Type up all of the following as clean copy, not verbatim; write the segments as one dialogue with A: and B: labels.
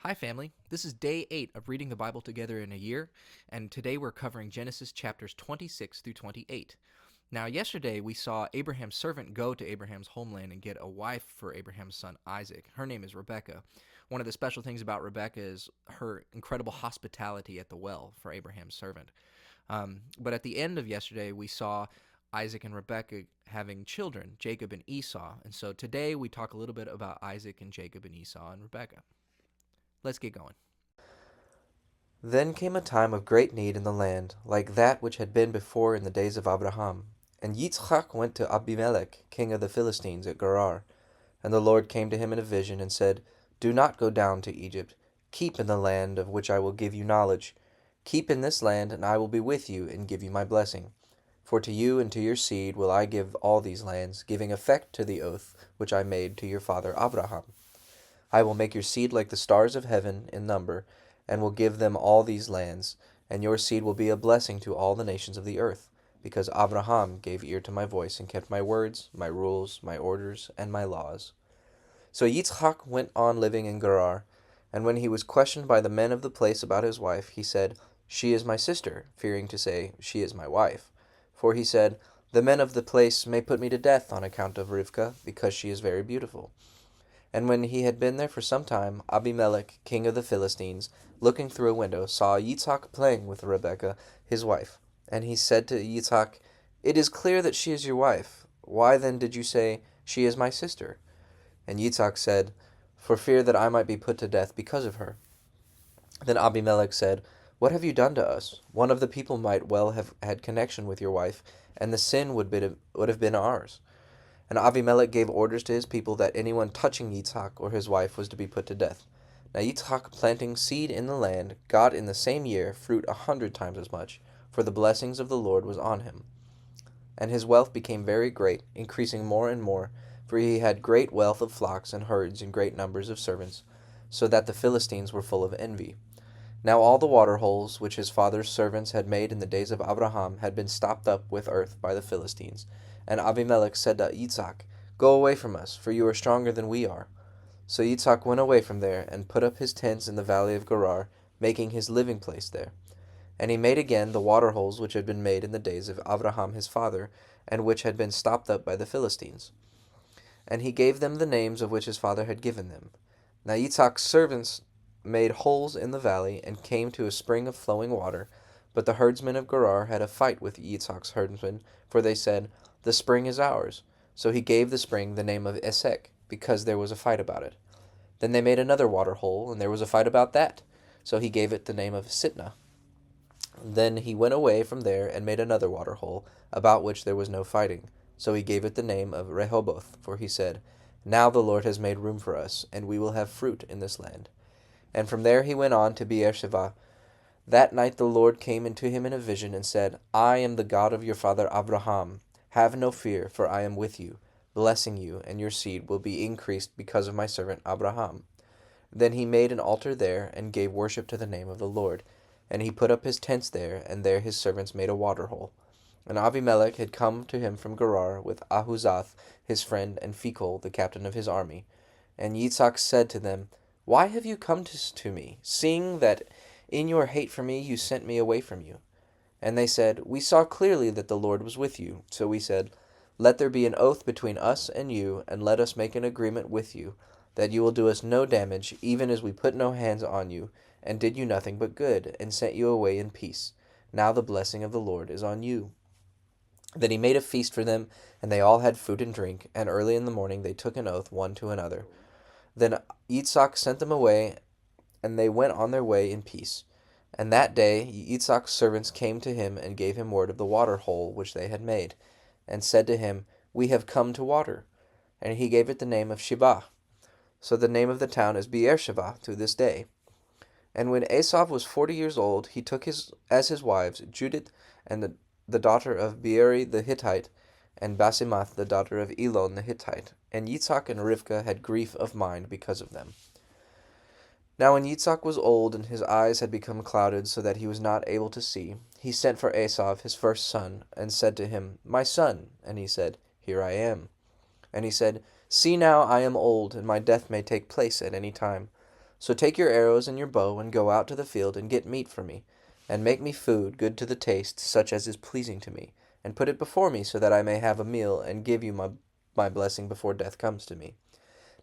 A: Hi, family. This is day 8 of reading the Bible together in a year, and today we're covering Genesis chapters 26 through 28. Now, yesterday we saw Abraham's servant go to Abraham's homeland and get a wife for Abraham's son Isaac. Her name is Rebekah. One of the special things about Rebekah is her incredible hospitality at the well for Abraham's servant. But at the end of yesterday, we saw Isaac and Rebekah having children, Jacob and Esau. And so today we talk a little bit about Isaac and Jacob and Esau and Rebekah. Let's get going.
B: Then came a time of great need in the land, like that which had been before in the days of Abraham. And Yitzchak went to Abimelech, king of the Philistines, at Gerar. And the Lord came to him in a vision, and said, Do not go down to Egypt. Keep in the land of which I will give you knowledge. Keep in this land, and I will be with you, and give you my blessing. For to you and to your seed will I give all these lands, giving effect to the oath which I made to your father Abraham. I will make your seed like the stars of heaven in number, and will give them all these lands, and your seed will be a blessing to all the nations of the earth, because Abraham gave ear to my voice, and kept my words, my rules, my orders, and my laws. So Yitzchak went on living in Gerar, and when he was questioned by the men of the place about his wife, he said, She is my sister, fearing to say, She is my wife. For he said, The men of the place may put me to death on account of Rivkah, because she is very beautiful. And when he had been there for some time, Abimelech, king of the Philistines, looking through a window, saw Yitzhak playing with Rebekah, his wife. And he said to Yitzhak, It is clear that she is your wife. Why then did you say, She is my sister? And Yitzhak said, For fear that I might be put to death because of her. Then Abimelech said, What have you done to us? One of the people might well have had connection with your wife, and the sin would have been ours. And Abimelech gave orders to his people that anyone touching Yitzhak or his wife was to be put to death. Now Yitzhak, planting seed in the land, got in the same year fruit 100 times as much, for the blessings of the Lord was on him. And his wealth became very great, increasing more and more, for he had great wealth of flocks and herds and great numbers of servants, so that the Philistines were full of envy. Now all the water holes which his father's servants had made in the days of Abraham had been stopped up with earth by the Philistines. And Abimelech said to Yitzhak, Go away from us, for you are stronger than we are. So Yitzhak went away from there, and put up his tents in the valley of Gerar, making his living place there. And he made again the water holes which had been made in the days of Abraham his father, and which had been stopped up by the Philistines. And he gave them the names of which his father had given them. Now Yitzhak's servants made holes in the valley, and came to a spring of flowing water. But the herdsmen of Gerar had a fight with Yitzhak's herdsmen, for they said, The spring is ours. So he gave the spring the name of Esek, because there was a fight about it. Then they made another water hole, and there was a fight about that. So he gave it the name of Sitnah. Then he went away from there and made another water hole, about which there was no fighting. So he gave it the name of Rehoboth, for he said, Now the Lord has made room for us, and we will have fruit in this land. And from there he went on to Beersheba. That night the Lord came into him in a vision, and said, I am the God of your father Abraham. Have no fear, for I am with you, blessing you, and your seed will be increased because of my servant Abraham. Then he made an altar there, and gave worship to the name of the Lord. And he put up his tents there, and there his servants made a water hole. And Abimelech had come to him from Gerar with Ahuzath his friend, and Phicol the captain of his army. And Yitzhak said to them, Why have you come to me, seeing that in your hate for me you sent me away from you? And they said, We saw clearly that the Lord was with you. So we said, Let there be an oath between us and you, and let us make an agreement with you, that you will do us no damage, even as we put no hands on you, and did you nothing but good, and sent you away in peace. Now the blessing of the Lord is on you. Then he made a feast for them, and they all had food and drink, and early in the morning they took an oath one to another. Then Yitzhak sent them away, and they went on their way in peace. And that day Yitzhak's servants came to him, and gave him word of the water hole which they had made, and said to him, We have come to water. And he gave it the name of Sheba. So the name of the town is Beersheba to this day. And when Esau was 40 years old, he took as his wives Judith, and the daughter of Beeri the Hittite, and Basemath the daughter of Elon the Hittite. And Yitzhak and Rivkah had grief of mind because of them. Now when Yitzhak was old, and his eyes had become clouded, so that he was not able to see, he sent for Esau his first son, and said to him, My son. And he said, Here I am. And he said, See now, I am old, and my death may take place at any time. So take your arrows and your bow, and go out to the field, and get meat for me, and make me food good to the taste, such as is pleasing to me, and put it before me, so that I may have a meal, and give you my blessing before death comes to me.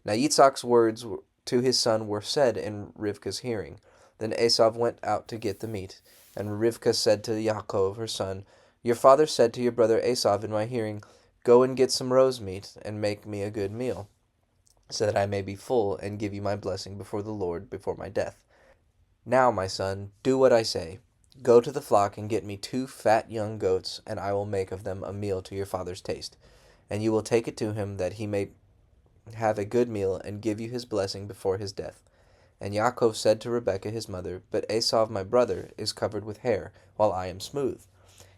B: Now Yitzhak's words to his son were said in Rivka's hearing. Then Esav went out to get the meat, and Rivka said to Yaakov her son, Your father said to your brother Esav in my hearing, Go and get some roast meat, and make me a good meal, so that I may be full, and give you my blessing before the Lord before my death. Now, my son, do what I say. Go to the flock and get me 2 fat young goats, and I will make of them a meal to your father's taste. And you will take it to him, that he may have a good meal, and give you his blessing before his death. And Yaakov said to Rebekah his mother, But Esav my brother is covered with hair, while I am smooth.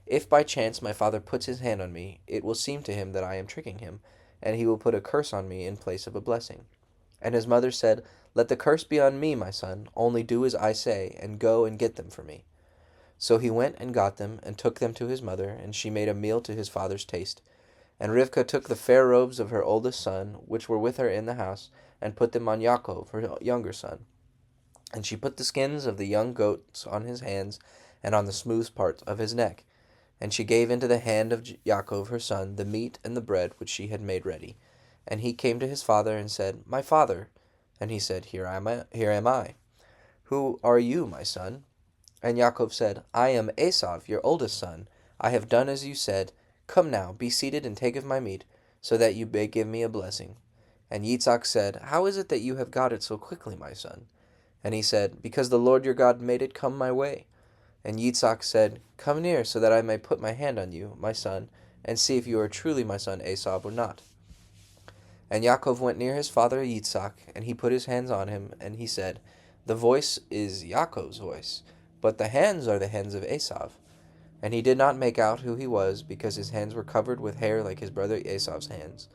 B: If by chance my father puts his hand on me, it will seem to him that I am tricking him, and he will put a curse on me in place of a blessing. And his mother said, Let the curse be on me, my son, only do as I say, and go and get them for me. So he went and got them, and took them to his mother, and she made a meal to his father's taste. And Rivkah took the fair robes of her oldest son, which were with her in the house, and put them on Yaakov, her younger son. And she put the skins of the young goats on his hands, and on the smooth part of his neck. And she gave into the hand of Yaakov her son the meat and the bread which she had made ready. And he came to his father and said, My father. And he said, Here am I. Who are you, my son? And Yaakov said, I am Esav, your oldest son. I have done as you said. Come now, be seated and take of my meat, so that you may give me a blessing. And Yitzhak said, How is it that you have got it so quickly, my son? And he said, Because the Lord your God made it come my way. And Yitzhak said, Come near, so that I may put my hand on you, my son, and see if you are truly my son Esav or not. And Yaakov went near his father Yitzhak, and he put his hands on him, and he said, The voice is Yaakov's voice, but the hands are the hands of Esav. And he did not make out who he was, because his hands were covered with hair like his brother Esav's hands.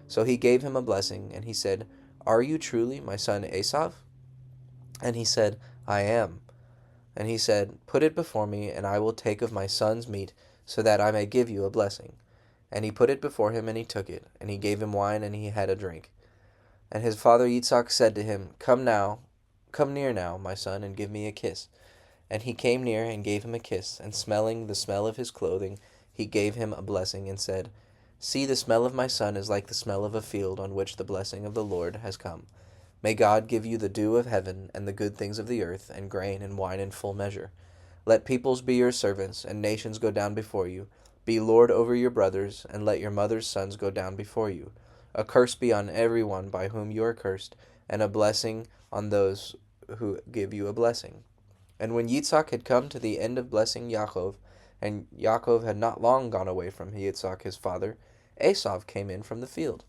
B: So he gave him a blessing, and he said, Are you truly my son Esav? And he said, I am. And he said, Put it before me, and I will take of my son's meat, so that I may give you a blessing. And he put it before him, and he took it, and he gave him wine, and he had a drink. And his father Yitzhak said to him, Come near now, my son, and give me a kiss. And he came near, and gave him a kiss, and smelling the smell of his clothing, he gave him a blessing, and said, See, the smell of my son is like the smell of a field on which the blessing of the Lord has come. May God give you the dew of heaven, and the good things of the earth, and grain and wine in full measure. Let peoples be your servants, and nations go down before you. Be lord over your brothers, and let your mother's sons go down before you. A curse be on every one by whom you are cursed, and a blessing on those who give you a blessing. And when Yitzhak had come to the end of blessing Yaakov, and Yaakov had not long gone away from Yitzhak his father, Esav came in from the field.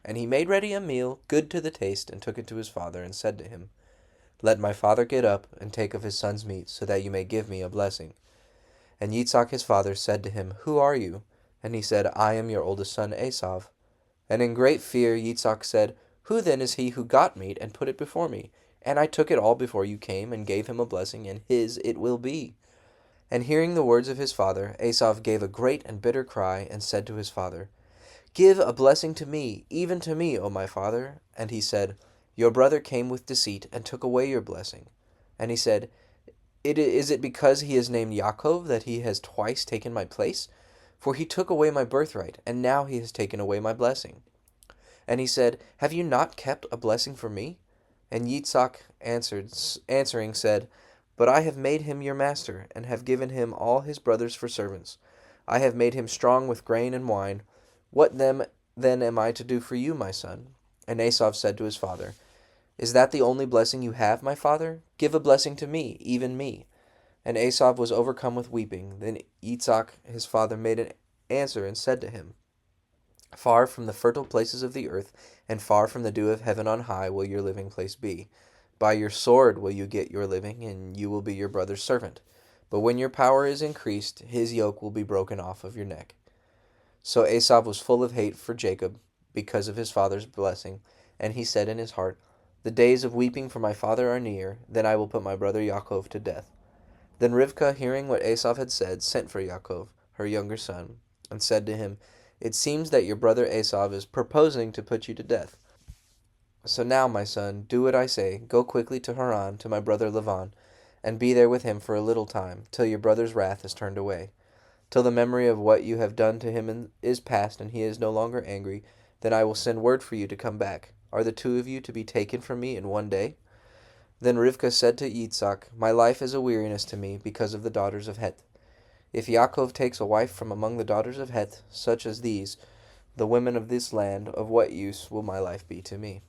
B: And he made ready a meal, good to the taste, and took it to his father, and said to him, Let my father get up, and take of his son's meat, so that you may give me a blessing. And Yitzhak his father said to him, Who are you? And he said, I am your oldest son Esav. And in great fear Yitzhak said, Who then is he who got meat, and put it before me? And I took it all before you came, and gave him a blessing, and his it will be. And hearing the words of his father, Esav gave a great and bitter cry, and said to his father, Give a blessing to me, even to me, O my father. And he said, Your brother came with deceit, and took away your blessing. And he said, Is it because he is named Yaakov that he has twice taken my place? For he took away my birthright, and now he has taken away my blessing. And he said, Have you not kept a blessing for me? And Yitzhak answering said, But I have made him your master, and have given him all his brothers for servants. I have made him strong with grain and wine. What then am I to do for you, my son? And Esav said to his father, Is that the only blessing you have, my father? Give a blessing to me, even me. And Esav was overcome with weeping. Then Yitzhak his father made an answer and said to him, Far from the fertile places of the earth, and far from the dew of heaven on high will your living place be. By your sword will you get your living, and you will be your brother's servant. But when your power is increased, his yoke will be broken off of your neck. So Esav was full of hate for Jacob, because of his father's blessing, and he said in his heart, The days of weeping for my father are near, then I will put my brother Yaakov to death. Then Rivkah, hearing what Esav had said, sent for Yaakov, her younger son, and said to him, It seems that your brother Esav is purposing to put you to death. So now, my son, do what I say. Go quickly to Haran, to my brother Laban, and be there with him for a little time, till your brother's wrath is turned away. Till the memory of what you have done to him is past, and he is no longer angry, then I will send word for you to come back. Are the two of you to be taken from me in one day? Then Rivkah said to Yitzhak, my life is a weariness to me because of the daughters of Heth. If Yaakov takes a wife from among the daughters of Heth, such as these, the women of this land, of what use will my life be to me?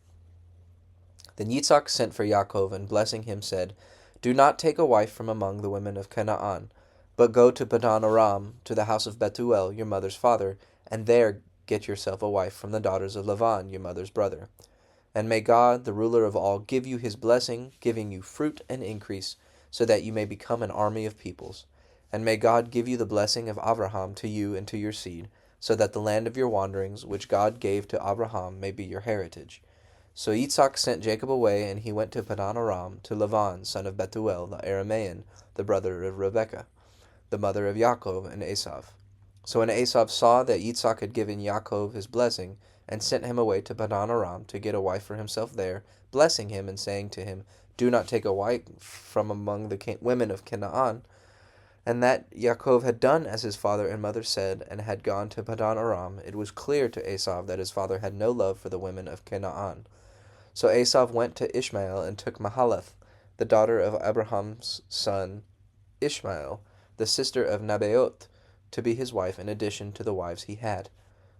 B: Then Yitzhak sent for Yaakov, and blessing him said, do not take a wife from among the women of Canaan, but go to Padan Aram, to the house of Bethuel, your mother's father, and there get yourself a wife from the daughters of Laban, your mother's brother. And may God, the ruler of all, give you his blessing, giving you fruit and increase, so that you may become an army of peoples. And may God give you the blessing of Abraham to you and to your seed, so that the land of your wanderings, which God gave to Abraham, may be your heritage. So Yitzhak sent Jacob away, and he went to Padan Aram, to Laban, son of Bethuel, the Aramean, the brother of Rebekah, the mother of Yaakov and Esav. So when Esav saw that Yitzhak had given Yaakov his blessing, and sent him away to Padan Aram to get a wife for himself there, blessing him and saying to him, do not take a wife from among the women of Canaan, and that Yaakov had done as his father and mother said, and had gone to Padan Aram, it was clear to Esav that his father had no love for the women of Canaan. So Esav went to Ishmael and took Mahalath, the daughter of Abraham's son Ishmael, the sister of Nebaioth, to be his wife in addition to the wives he had.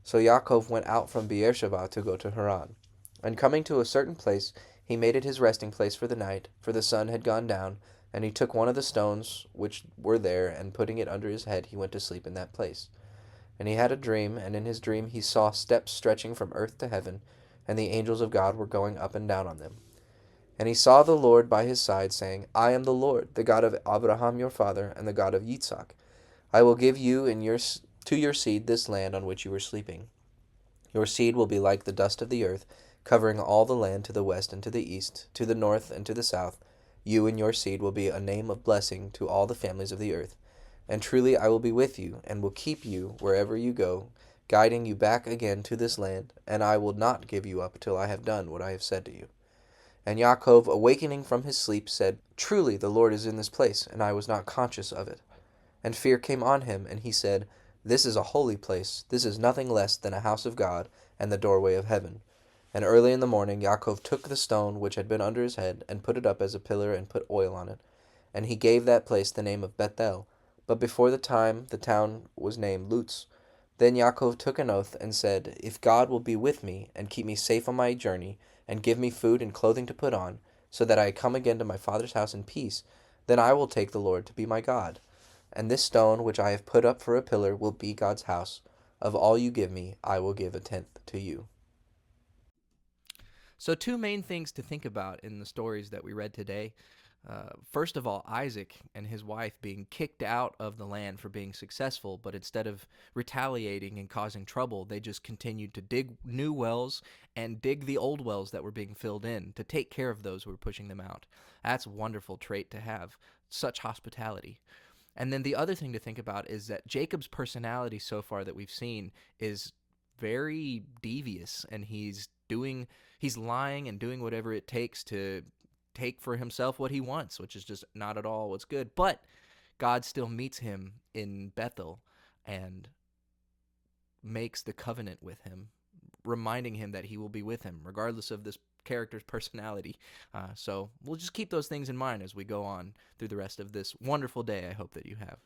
B: So Yaakov went out from Beersheba to go to Haran. And coming to a certain place, he made it his resting place for the night, for the sun had gone down, and he took one of the stones which were there, and putting it under his head, he went to sleep in that place. And he had a dream, and in his dream he saw steps stretching from earth to heaven, and the angels of God were going up and down on them. And he saw the Lord by his side, saying, I am the Lord, the God of Abraham your father, and the God of Yitzhak. I will give you and to your seed this land on which you are sleeping. Your seed will be like the dust of the earth, covering all the land to the west and to the east, to the north and to the south. You and your seed will be a name of blessing to all the families of the earth. And truly I will be with you, and will keep you wherever you go, guiding you back again to this land, and I will not give you up till I have done what I have said to you. And Yaakov, awakening from his sleep, said, truly the Lord is in this place, and I was not conscious of it. And fear came on him, and he said, this is a holy place, this is nothing less than a house of God, and the doorway of heaven. And early in the morning Yaakov took the stone which had been under his head, and put it up as a pillar, and put oil on it. And he gave that place the name of Bethel, but before the time the town was named Luz. Then Yaakov took an oath, and said, if God will be with me, and keep me safe on my journey, and give me food and clothing to put on, so that I come again to my father's house in peace, then I will take the Lord to be my God. And this stone which I have put up for a pillar will be God's house. Of all you give me, I will give a tenth to you.
A: So, two main things to think about in the stories that we read today. First of all, Isaac and his wife being kicked out of the land for being successful, but instead of retaliating and causing trouble, they just continued to dig new wells and dig the old wells that were being filled in to take care of those who were pushing them out. That's a wonderful trait to have, such hospitality. And then the other thing to think about is that Jacob's personality so far that we've seen is very devious, and he's lying and doing whatever it takes to take for himself what he wants, which is just not at all what's good. But God still meets him in Bethel and makes the covenant with him, reminding him that he will be with him, regardless of this character's personality. So we'll just keep those things in mind as we go on through the rest of this wonderful day I hope that you have.